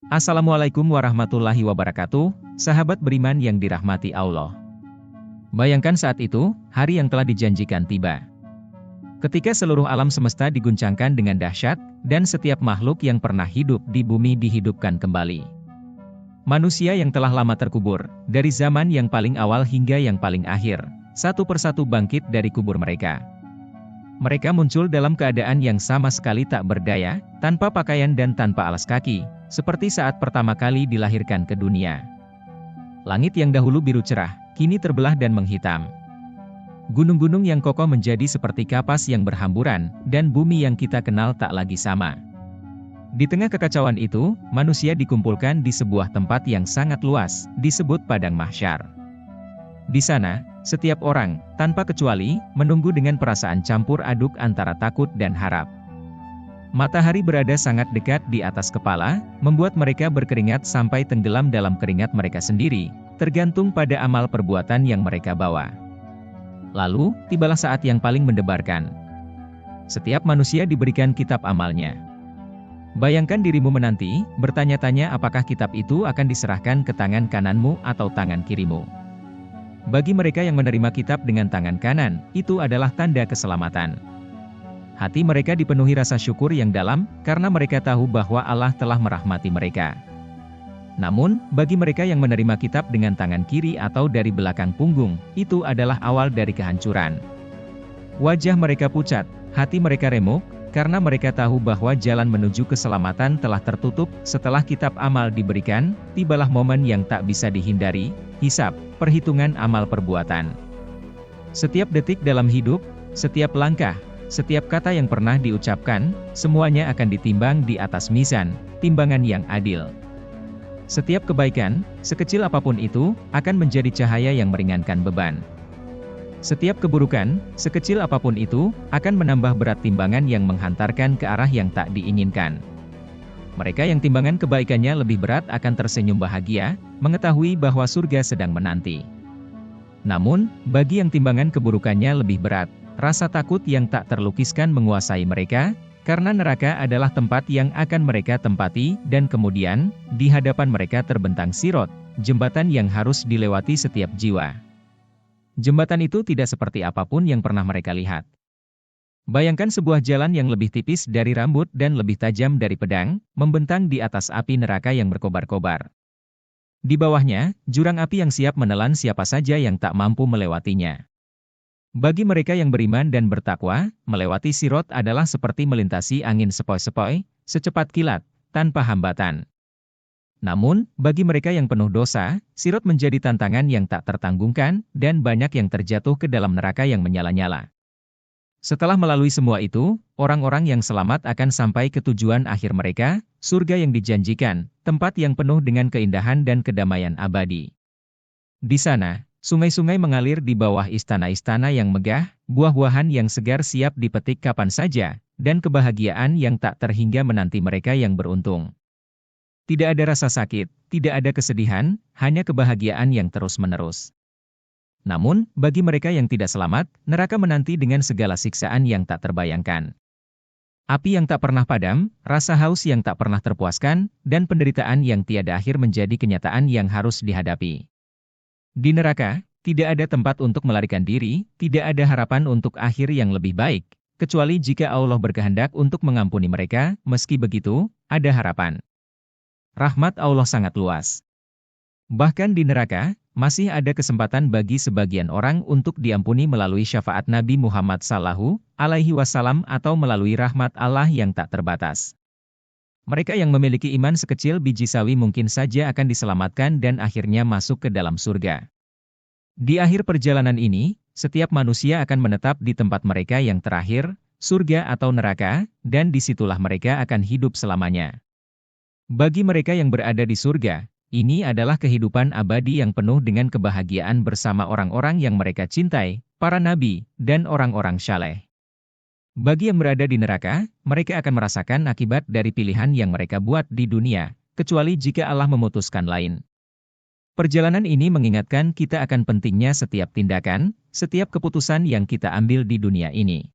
Assalamualaikum warahmatullahi wabarakatuh, sahabat beriman yang dirahmati Allah. Bayangkan saat itu, hari yang telah dijanjikan tiba. Ketika seluruh alam semesta diguncangkan dengan dahsyat, dan setiap makhluk yang pernah hidup di bumi dihidupkan kembali. Manusia yang telah lama terkubur, dari zaman yang paling awal hingga yang paling akhir, satu persatu bangkit dari kubur mereka. Mereka muncul dalam keadaan yang sama sekali tak berdaya, tanpa pakaian dan tanpa alas kaki, seperti saat pertama kali dilahirkan ke dunia. Langit yang dahulu biru cerah, kini terbelah dan menghitam. Gunung-gunung yang kokoh menjadi seperti kapas yang berhamburan, dan bumi yang kita kenal tak lagi sama. Di tengah kekacauan itu, manusia dikumpulkan di sebuah tempat yang sangat luas, disebut Padang Mahsyar. Di sana, setiap orang, tanpa kecuali, menunggu dengan perasaan campur aduk antara takut dan harap. Matahari berada sangat dekat di atas kepala, membuat mereka berkeringat sampai tenggelam dalam keringat mereka sendiri, tergantung pada amal perbuatan yang mereka bawa. Lalu, tibalah saat yang paling mendebarkan. Setiap manusia diberikan kitab amalnya. Bayangkan dirimu menanti, bertanya-tanya apakah kitab itu akan diserahkan ke tangan kananmu atau tangan kirimu. Bagi mereka yang menerima kitab dengan tangan kanan, itu adalah tanda keselamatan. Hati mereka dipenuhi rasa syukur yang dalam, karena mereka tahu bahwa Allah telah merahmati mereka. Namun, bagi mereka yang menerima kitab dengan tangan kiri atau dari belakang punggung, itu adalah awal dari kehancuran. Wajah mereka pucat, hati mereka remuk, karena mereka tahu bahwa jalan menuju keselamatan telah tertutup. Setelah kitab amal diberikan, tibalah momen yang tak bisa dihindari, hisab, perhitungan amal perbuatan. Setiap detik dalam hidup, setiap langkah, setiap kata yang pernah diucapkan, semuanya akan ditimbang di atas mizan, timbangan yang adil. Setiap kebaikan, sekecil apapun itu, akan menjadi cahaya yang meringankan beban. Setiap keburukan, sekecil apapun itu, akan menambah berat timbangan yang menghantarkan ke arah yang tak diinginkan. Mereka yang timbangan kebaikannya lebih berat akan tersenyum bahagia, mengetahui bahwa surga sedang menanti. Namun, bagi yang timbangan keburukannya lebih berat, rasa takut yang tak terlukiskan menguasai mereka, karena neraka adalah tempat yang akan mereka tempati, dan kemudian, di hadapan mereka terbentang Sirat, jembatan yang harus dilewati setiap jiwa. Jembatan itu tidak seperti apapun yang pernah mereka lihat. Bayangkan sebuah jalan yang lebih tipis dari rambut dan lebih tajam dari pedang, membentang di atas api neraka yang berkobar-kobar. Di bawahnya, jurang api yang siap menelan siapa saja yang tak mampu melewatinya. Bagi mereka yang beriman dan bertakwa, melewati Sirat adalah seperti melintasi angin sepoi-sepoi, secepat kilat, tanpa hambatan. Namun, bagi mereka yang penuh dosa, Sirat menjadi tantangan yang tak tertanggungkan, dan banyak yang terjatuh ke dalam neraka yang menyala-nyala. Setelah melalui semua itu, orang-orang yang selamat akan sampai ke tujuan akhir mereka, surga yang dijanjikan, tempat yang penuh dengan keindahan dan kedamaian abadi. Di sana, sungai-sungai mengalir di bawah istana-istana yang megah, buah-buahan yang segar siap dipetik kapan saja, dan kebahagiaan yang tak terhingga menanti mereka yang beruntung. Tidak ada rasa sakit, tidak ada kesedihan, hanya kebahagiaan yang terus-menerus. Namun, bagi mereka yang tidak selamat, neraka menanti dengan segala siksaan yang tak terbayangkan. Api yang tak pernah padam, rasa haus yang tak pernah terpuaskan, dan penderitaan yang tiada akhir menjadi kenyataan yang harus dihadapi. Di neraka, tidak ada tempat untuk melarikan diri, tidak ada harapan untuk akhir yang lebih baik, kecuali jika Allah berkehendak untuk mengampuni mereka. Meski begitu, ada harapan. Rahmat Allah sangat luas. Bahkan di neraka, masih ada kesempatan bagi sebagian orang untuk diampuni melalui syafaat Nabi Muhammad Sallallahu Alaihi Wasallam atau melalui rahmat Allah yang tak terbatas. Mereka yang memiliki iman sekecil biji sawi mungkin saja akan diselamatkan dan akhirnya masuk ke dalam surga. Di akhir perjalanan ini, setiap manusia akan menetap di tempat mereka yang terakhir, surga atau neraka, dan disitulah mereka akan hidup selamanya. Bagi mereka yang berada di surga, ini adalah kehidupan abadi yang penuh dengan kebahagiaan bersama orang-orang yang mereka cintai, para nabi, dan orang-orang saleh. Bagi yang berada di neraka, mereka akan merasakan akibat dari pilihan yang mereka buat di dunia, kecuali jika Allah memutuskan lain. Perjalanan ini mengingatkan kita akan pentingnya setiap tindakan, setiap keputusan yang kita ambil di dunia ini.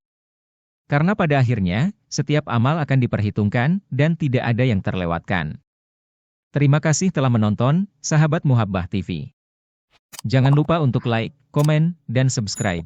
Karena pada akhirnya, setiap amal akan diperhitungkan, dan tidak ada yang terlewatkan. Terima kasih telah menonton, sahabat Muhabbah TV. Jangan lupa untuk like, komen, dan subscribe.